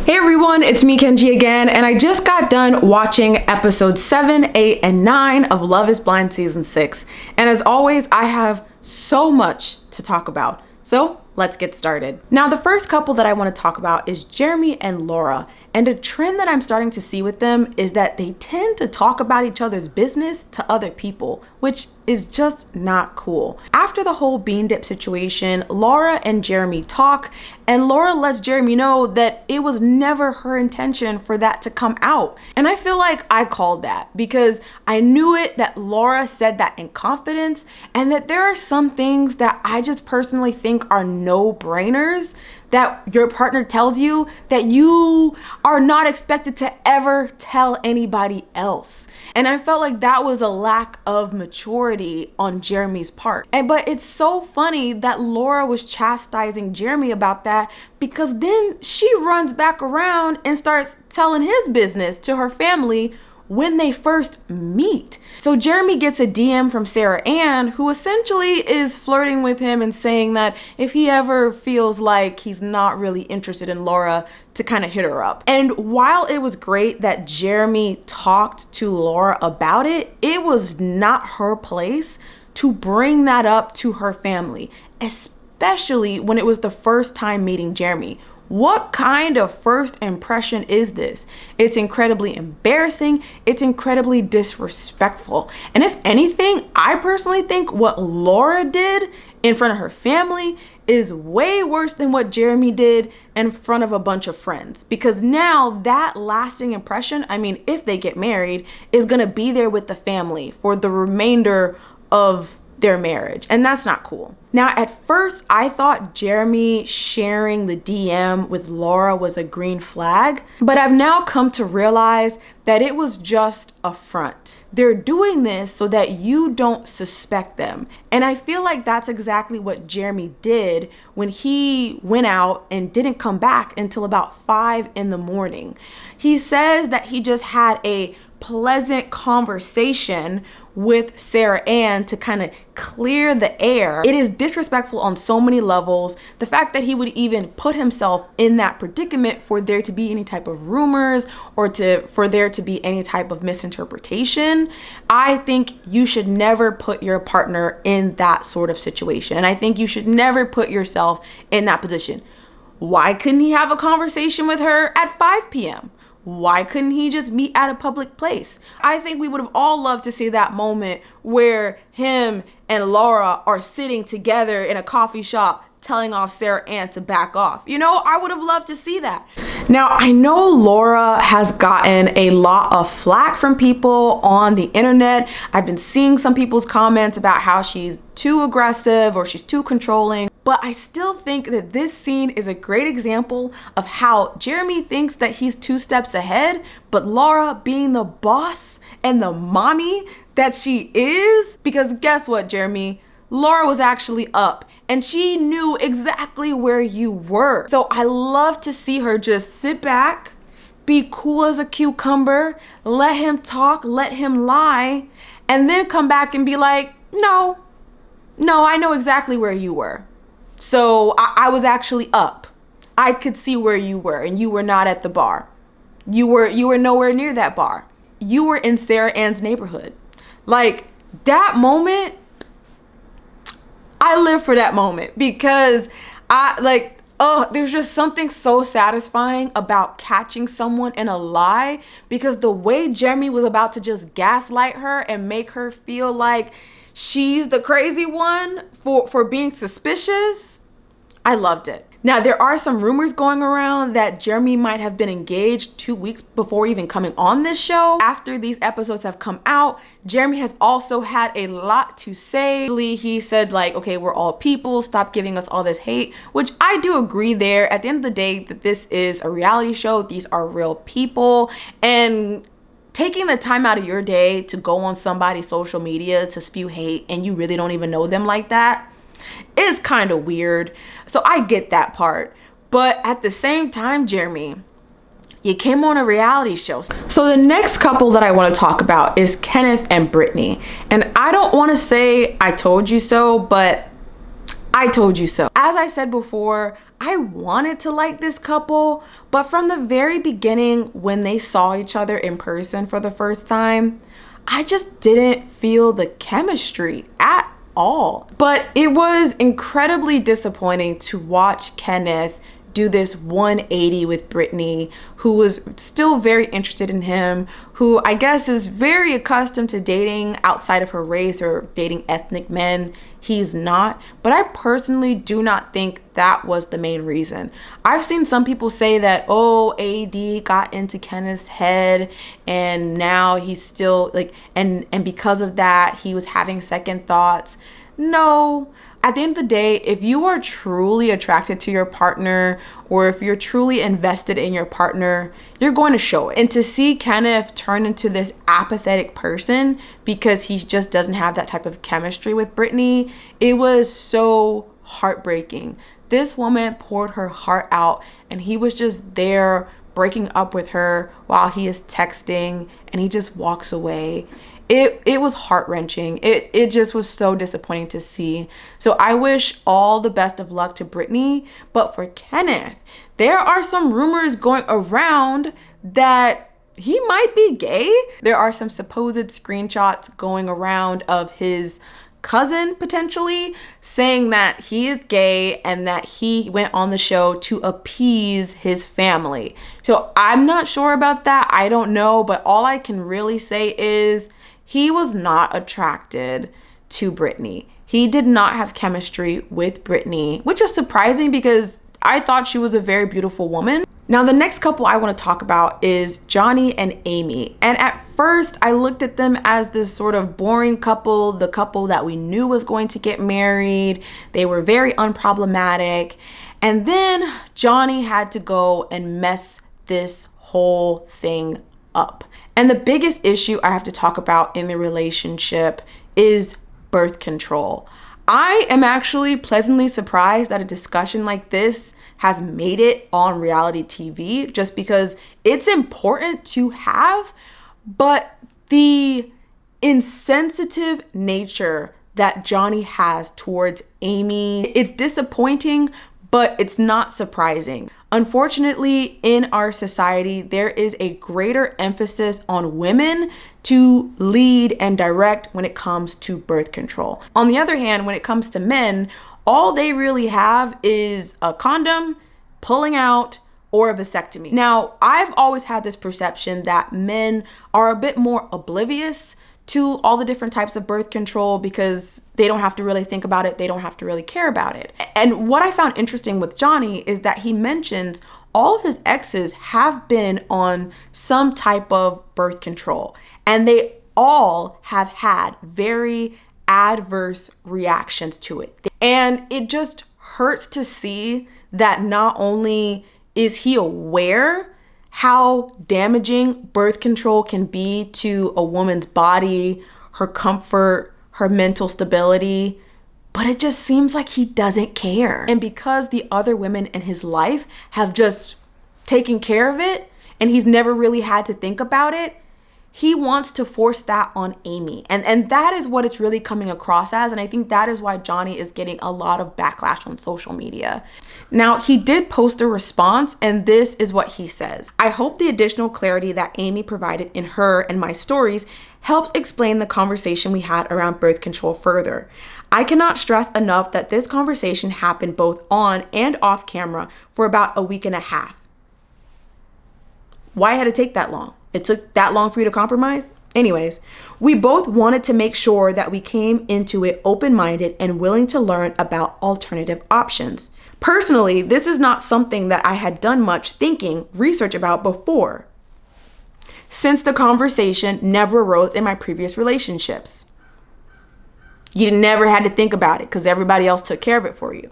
Hey everyone, it's me Kenji again, and I just got done watching episodes 7, 8, and 9 of Love is Blind Season 6. And as always, I have so much to talk about. So let's get started. Now, the first couple that I want to talk about is Jeremy and Laura. And a trend that I'm starting to see with them is that they tend to talk about each other's business to other people, which is just not cool. After the whole bean dip situation, Laura and Jeremy talk, and Laura lets Jeremy know that it was never her intention for that to come out. And I feel like I called that because I knew it that Laura said that in confidence, and that there are some things that I just personally think are no-brainers that your partner tells you that you are not expected to ever tell anybody else. And I felt like that was a lack of maturity on Jeremy's part. But it's so funny that Laura was chastising Jeremy about that, because then she runs back around and starts telling his business to her family when they first meet. So Jeremy gets a DM from Sarah Ann, who essentially is flirting with him and saying that if he ever feels like he's not really interested in Laura, to kind of hit her up. And while it was great that Jeremy talked to Laura about it, it was not her place to bring that up to her family, especially when it was the first time meeting Jeremy. What kind of first impression is this? It's incredibly embarrassing. It's incredibly disrespectful. And if anything, I personally think what Laura did in front of her family is way worse than what Jeremy did in front of a bunch of friends. Because now that lasting impression, I mean, if they get married, is gonna be there with the family for the remainder of their marriage, and that's not cool. Now, at first, I thought Jeremy sharing the DM with Laura was a green flag, but I've now come to realize that it was just a front. They're doing this so that you don't suspect them. And I feel like that's exactly what Jeremy did when he went out and didn't come back until about 5 in the morning. He says that he just had a pleasant conversation with Sarah Ann to kind of clear the air. It is disrespectful on so many levels. The fact that he would even put himself in that predicament for there to be any type of rumors or for there to be any type of misinterpretation. I think you should never put your partner in that sort of situation. And I think you should never put yourself in that position. Why couldn't he have a conversation with her at 5 p.m.? Why couldn't he just meet at a public place? I think we would have all loved to see that moment where him and Laura are sitting together in a coffee shop telling off Sarah Ann to back off. You know, I would have loved to see that. Now, I know Laura has gotten a lot of flack from people on the internet. I've been seeing some people's comments about how she's too aggressive or she's too controlling. But I still think that this scene is a great example of how Jeremy thinks that he's 2 steps ahead, but Laura, being the boss and the mommy that she is, because guess what, Jeremy? Laura was actually up and she knew exactly where you were. So I love to see her just sit back, be cool as a cucumber, let him talk, let him lie, and then come back and be like, no, I know exactly where you were. So I was actually up. I could see where you were, and you were not at the bar. You were nowhere near that bar. You were in Sarah Ann's neighborhood. Like, that moment, I live for that moment, because there's just something so satisfying about catching someone in a lie, because the way Jeremy was about to just gaslight her and make her feel like she's the crazy one for being suspicious, I loved it. Now, there are some rumors going around that Jeremy might have been engaged 2 weeks before even coming on this show. After these episodes have come out, Jeremy has also had a lot to say. He said, like, okay, we're all people, stop giving us all this hate, which I do agree there. At the end of the day, that this is a reality show. These are real people, and taking the time out of your day to go on somebody's social media to spew hate and you really don't even know them like that is kind of weird. So I get that part. But at the same time, Jeremy, you came on a reality show. So the next couple that I want to talk about is Kenneth and Brittany. And I don't want to say I told you so, but I told you so. As I said before, I wanted to like this couple, but from the very beginning, when they saw each other in person for the first time, I just didn't feel the chemistry at all. But it was incredibly disappointing to watch Kenneth do this 180 with Brittany, who was still very interested in him, who I guess is very accustomed to dating outside of her race or dating ethnic men. He's not, but I personally do not think that was the main reason. I've seen some people say that, oh, AD got into Kenneth's head and now he's still like, and because of that, he was having second thoughts. No. At the end of the day, if you are truly attracted to your partner or if you're truly invested in your partner, you're going to show it. And to see Kenneth turn into this apathetic person because he just doesn't have that type of chemistry with Brittany, it was so heartbreaking. This woman poured her heart out and he was just there breaking up with her while he is texting and he just walks away. It was heart-wrenching. It just was so disappointing to see. So I wish all the best of luck to Brittany. But for Kenneth, there are some rumors going around that he might be gay. There are some supposed screenshots going around of his cousin potentially saying that he is gay and that he went on the show to appease his family. So I'm not sure about that. I don't know. But all I can really say is he was not attracted to Brittany. He did not have chemistry with Brittany, which is surprising because I thought she was a very beautiful woman. Now, the next couple I want to talk about is Johnny and Amy. And at first, I looked at them as this sort of boring couple, the couple that we knew was going to get married. They were very unproblematic. And then Johnny had to go and mess this whole thing up. And the biggest issue I have to talk about in the relationship is birth control. I am actually pleasantly surprised that a discussion like this has made it on reality TV just because it's important to have, but the insensitive nature that Johnny has towards Amy, it's disappointing, but it's not surprising. Unfortunately, in our society, there is a greater emphasis on women to lead and direct when it comes to birth control. On the other hand, when it comes to men, all they really have is a condom, pulling out, or a vasectomy. Now, I've always had this perception that men are a bit more oblivious to all the different types of birth control because they don't have to really think about it. They don't have to really care about it. And what I found interesting with Johnny is that he mentions all of his exes have been on some type of birth control and they all have had very adverse reactions to it. And it just hurts to see that not only is he aware how damaging birth control can be to a woman's body, her comfort, her mental stability, but it just seems like he doesn't care. And because the other women in his life have just taken care of it and he's never really had to think about it, he wants to force that on Amy. And that is what it's really coming across as. And I think that is why Johnny is getting a lot of backlash on social media. Now, he did post a response, and this is what he says. I hope the additional clarity that Amy provided in her and my stories helps explain the conversation we had around birth control further. I cannot stress enough that this conversation happened both on and off camera for about a week and a half. Why had it take that long? It took that long for you to compromise? Anyways, we both wanted to make sure that we came into it open-minded and willing to learn about alternative options. Personally, this is not something that I had done much research about before, since the conversation never arose in my previous relationships. You never had to think about it because everybody else took care of it for you.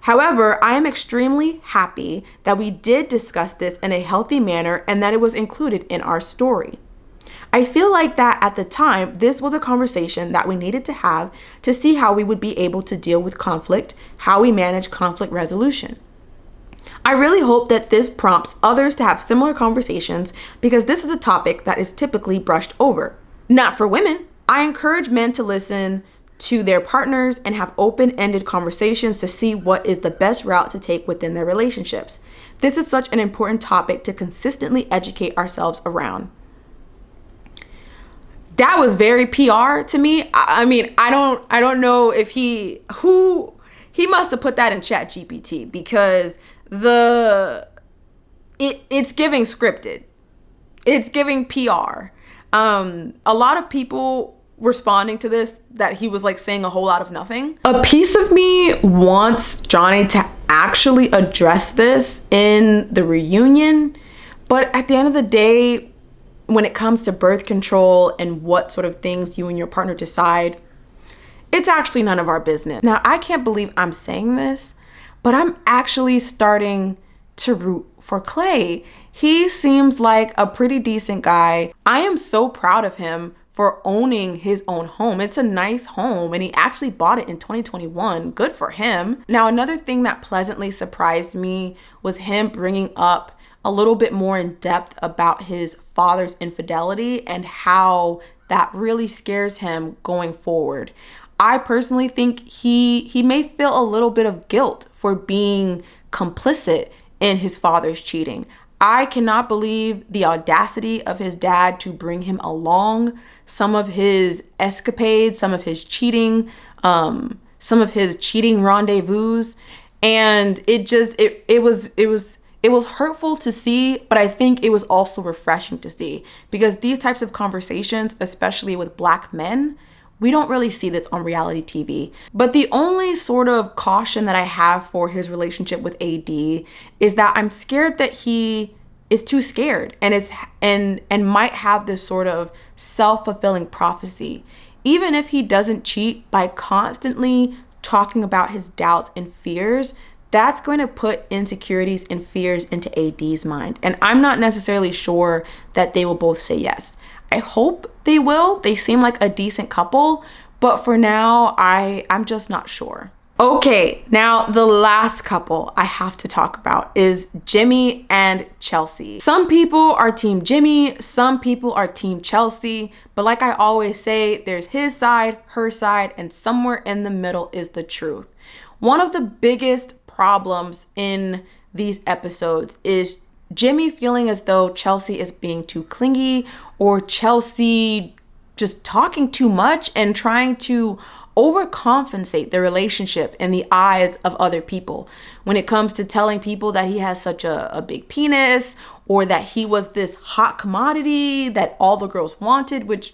However, I am extremely happy that we did discuss this in a healthy manner and that it was included in our story. I feel like that at the time, this was a conversation that we needed to have to see how we would be able to deal with conflict, how we manage conflict resolution. I really hope that this prompts others to have similar conversations because this is a topic that is typically brushed over. Not for women. I encourage men to listen to their partners and have open-ended conversations to see what is the best route to take within their relationships. This is such an important topic to consistently educate ourselves around. That was very PR to me. I mean, I don't know if he must have put that in ChatGPT, because it's giving scripted. It's giving PR. A lot of people responding to this that he was like saying a whole lot of nothing. A piece of me wants Johnny to actually address this in the reunion, but at the end of the day, when it comes to birth control and what sort of things you and your partner decide, it's actually none of our business. Now, I can't believe I'm saying this, but I'm actually starting to root for Clay. He seems like a pretty decent guy. I am so proud of him for owning his own home. It's a nice home, and he actually bought it in 2021. Good for him. Now, another thing that pleasantly surprised me was him bringing up a little bit more in depth about his father's infidelity and how that really scares him going forward. I personally think he may feel a little bit of guilt for being complicit in his father's cheating. I cannot believe the audacity of his dad to bring him along, some of his escapades, some of his cheating rendezvous. And it was hurtful to see, but I think it was also refreshing to see, because these types of conversations, especially with Black men, we don't really see this on reality TV. But the only sort of caution that I have for his relationship with AD is that I'm scared that he is too scared and might have this sort of self-fulfilling prophecy. Even if he doesn't cheat, by constantly talking about his doubts and fears, that's going to put insecurities and fears into AD's mind. And I'm not necessarily sure that they will both say yes. I hope they will. They seem like a decent couple, but for now, I'm just not sure. Okay, now the last couple I have to talk about is Jimmy and Chelsea. Some people are team Jimmy, some people are team Chelsea, but like I always say, there's his side, her side, and somewhere in the middle is the truth. One of the biggest problems in these episodes is Jimmy feeling as though Chelsea is being too clingy, or Chelsea just talking too much and trying to overcompensate the relationship in the eyes of other people when it comes to telling people that he has such a big penis, or that he was this hot commodity that all the girls wanted, which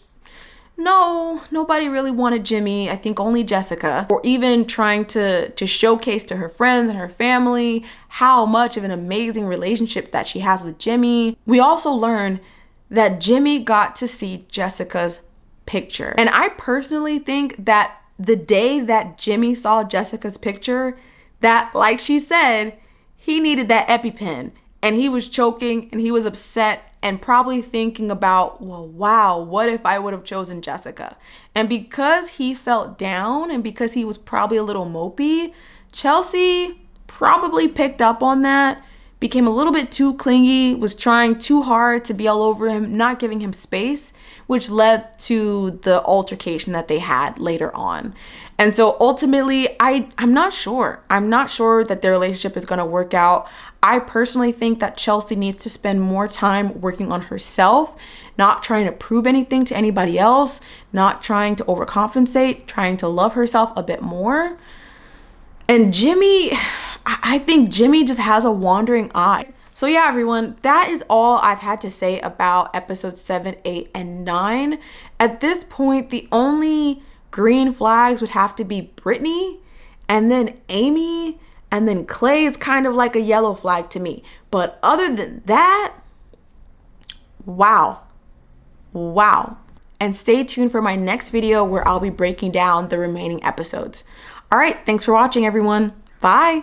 no, nobody really wanted Jimmy. I think only Jessica. Or even trying to showcase to her friends and her family how much of an amazing relationship that she has with Jimmy. We also learn that Jimmy got to see Jessica's picture. And I personally think that the day that Jimmy saw Jessica's picture, that, like she said, he needed that EpiPen, and he was choking and he was upset and probably thinking about, well, wow, what if I would have chosen Jessica? And because he felt down and because he was probably a little mopey, Chelsea probably picked up on that, became a little bit too clingy, was trying too hard to be all over him, not giving him space, which led to the altercation that they had later on. And so ultimately, I'm not sure. I'm not sure that their relationship is going to work out. I personally think that Chelsea needs to spend more time working on herself, not trying to prove anything to anybody else, not trying to overcompensate, trying to love herself a bit more. And Jimmy, I think Jimmy just has a wandering eye. So yeah, everyone, that is all I've had to say about episodes 7, 8, and 9. At this point, the only green flags would have to be Brittany, and then Amy, and then Clay is kind of like a yellow flag to me. But other than that, wow. And stay tuned for my next video where I'll be breaking down the remaining episodes. All right, thanks for watching, everyone. Bye.